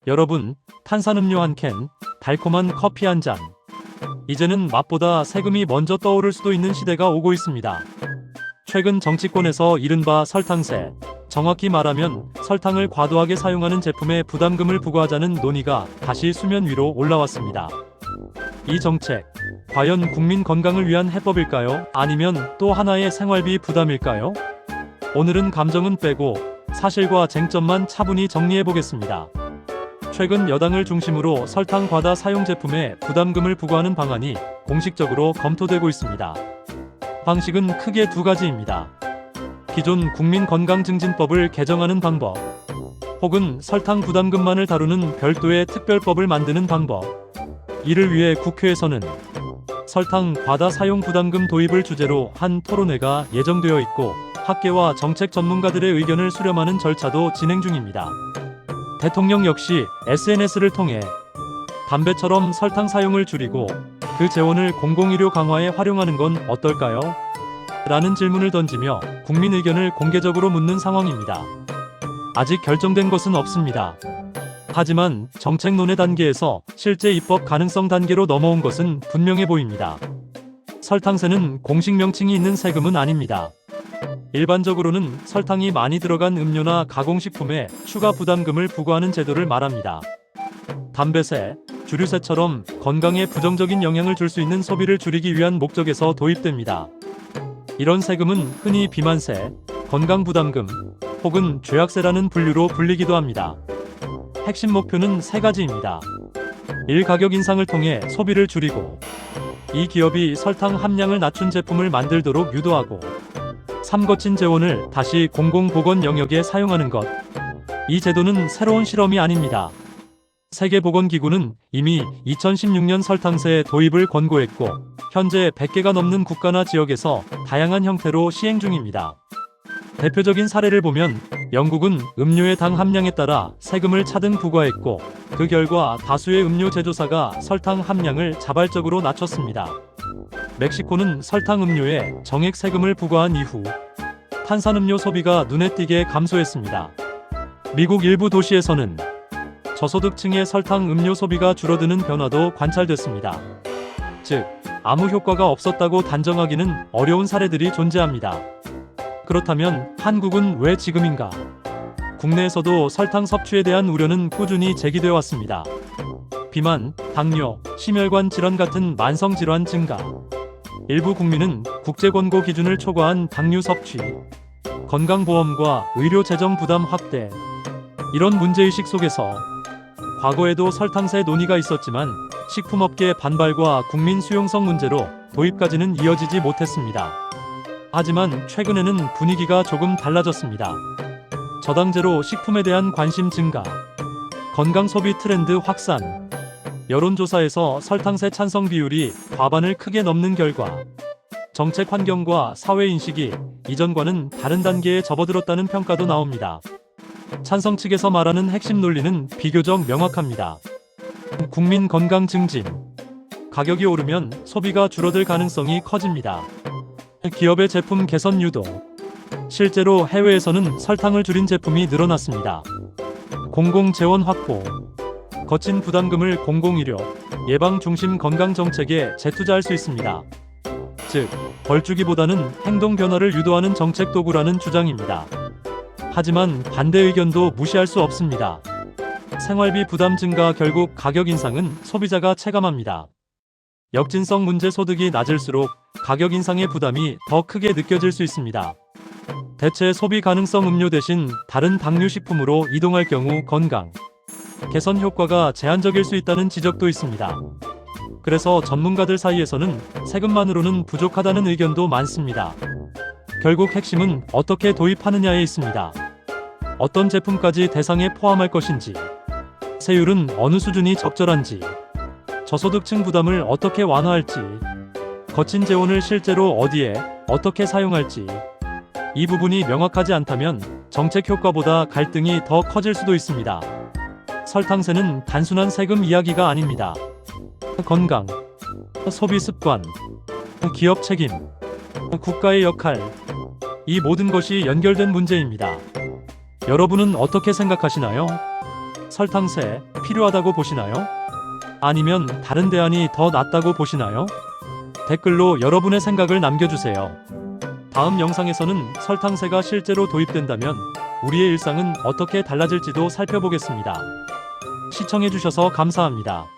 여러분, 탄산음료 한 캔, 달콤한 커피 한 잔. 이제는 맛보다 세금이 먼저 떠오를 수도 있는 시대가 오고 있습니다. 최근 정치권에서 이른바 설탕세, 정확히 말하면 설탕을 과도하게 사용하는 제품에 부담금을 부과하자는 논의가 다시 수면 위로 올라왔습니다. 이 정책, 과연 국민 건강을 위한 해법일까요? 아니면 또 하나의 생활비 부담일까요? 오늘은 감정은 빼고 사실과 쟁점만 차분히 정리해보겠습니다. 최근 여당을 중심으로 설탕 과다 사용 제품에 부담금을 부과하는 방안이 공식적으로 검토되고 있습니다. 방식은 크게 두 가지입니다. 기존 국민건강증진법을 개정하는 방법, 혹은 설탕 부담금만을 다루는 별도의 특별법을 만드는 방법. 이를 위해 국회에서는 설탕 과다 사용 부담금 도입을 주제로 한 토론회가 예정되어 있고, 학계와 정책 전문가들의 의견을 수렴하는 절차도 진행 중입니다. 대통령 역시 SNS를 통해 담배처럼 설탕 사용을 줄이고 그 재원을 공공의료 강화에 활용하는 건 어떨까요? 라는 질문을 던지며 국민 의견을 공개적으로 묻는 상황입니다. 아직 결정된 것은 없습니다. 하지만 정책 논의 단계에서 실제 입법 가능성 단계로 넘어온 것은 분명해 보입니다. 설탕세는 공식 명칭이 있는 세금은 아닙니다. 일반적으로는 설탕이 많이 들어간 음료나 가공식품에 추가 부담금을 부과하는 제도를 말합니다. 담배세, 주류세처럼 건강에 부정적인 영향을 줄 수 있는 소비를 줄이기 위한 목적에서 도입됩니다. 이런 세금은 흔히 비만세, 건강부담금, 혹은 죄악세라는 분류로 불리기도 합니다. 핵심 목표는 세 가지입니다. 1. 가격 인상을 통해 소비를 줄이고, 2. 기업이 설탕 함량을 낮춘 제품을 만들도록 유도하고, 3. 거친 재원을 다시 공공보건 영역에 사용하는 것. 이 제도는 새로운 실험이 아닙니다. 세계보건기구는 이미 2016년 설탕세 도입을 권고했고, 현재 100개가 넘는 국가나 지역에서 다양한 형태로 시행 중입니다. 대표적인 사례를 보면 영국은 음료의 당 함량에 따라 세금을 차등 부과했고, 그 결과 다수의 음료 제조사가 설탕 함량을 자발적으로 낮췄습니다. 멕시코는 설탕 음료에 정액 세금을 부과한 이후 탄산음료 소비가 눈에 띄게 감소했습니다. 미국 일부 도시에서는 저소득층의 설탕 음료 소비가 줄어드는 변화도 관찰됐습니다. 즉, 아무 효과가 없었다고 단정하기는 어려운 사례들이 존재합니다. 그렇다면 한국은 왜 지금인가? 국내에서도 설탕 섭취에 대한 우려는 꾸준히 제기되어 왔습니다. 비만, 당뇨, 심혈관 질환 같은 만성 질환 증가, 일부 국민은 국제 권고 기준을 초과한 당류 섭취, 건강보험과 의료 재정 부담 확대. 이런 문제의식 속에서 과거에도 설탕세 논의가 있었지만 식품업계 반발과 국민 수용성 문제로 도입까지는 이어지지 못했습니다. 하지만 최근에는 분위기가 조금 달라졌습니다. 저당제로 식품에 대한 관심 증가, 건강 소비 트렌드 확산, 여론조사에서 설탕세 찬성 비율이 과반을 크게 넘는 결과 정책 환경과 사회 인식이 이전과는 다른 단계에 접어들었다는 평가도 나옵니다. 찬성 측에서 말하는 핵심 논리는 비교적 명확합니다. 국민 건강 증진. 가격이 오르면 소비가 줄어들 가능성이 커집니다. 기업의 제품 개선 유도. 실제로 해외에서는 설탕을 줄인 제품이 늘어났습니다. 공공 재원 확보. 거친 부담금을 공공의료, 예방 중심 건강 정책에 재투자할 수 있습니다. 즉, 벌주기보다는 행동 변화를 유도하는 정책 도구라는 주장입니다. 하지만 반대 의견도 무시할 수 없습니다. 생활비 부담 증가 결국 가격 인상은 소비자가 체감합니다. 역진성 문제 소득이 낮을수록 가격 인상의 부담이 더 크게 느껴질 수 있습니다. 대체 소비 가능성 음료 대신 다른 당류 식품으로 이동할 경우 건강 개선 효과가 제한적일 수 있다는 지적도 있습니다. 그래서 전문가들 사이에서는 세금만으로는 부족하다는 의견도 많습니다. 결국 핵심은 어떻게 도입하느냐에 있습니다. 어떤 제품까지 대상에 포함할 것인지, 세율은 어느 수준이 적절한지, 저소득층 부담을 어떻게 완화할지, 거친 재원을 실제로 어디에 어떻게 사용할지, 이 부분이 명확하지 않다면 정책 효과보다 갈등이 더 커질 수도 있습니다. 설탕세는 단순한 세금 이야기가 아닙니다. 건강, 소비 습관, 기업 책임, 국가의 역할, 이 모든 것이 연결된 문제입니다. 여러분은 어떻게 생각하시나요? 설탕세 필요하다고 보시나요? 아니면 다른 대안이 더 낫다고 보시나요? 댓글로 여러분의 생각을 남겨주세요. 다음 영상에서는 설탕세가 실제로 도입된다면 우리의 일상은 어떻게 달라질지도 살펴보겠습니다. 시청해주셔서 감사합니다.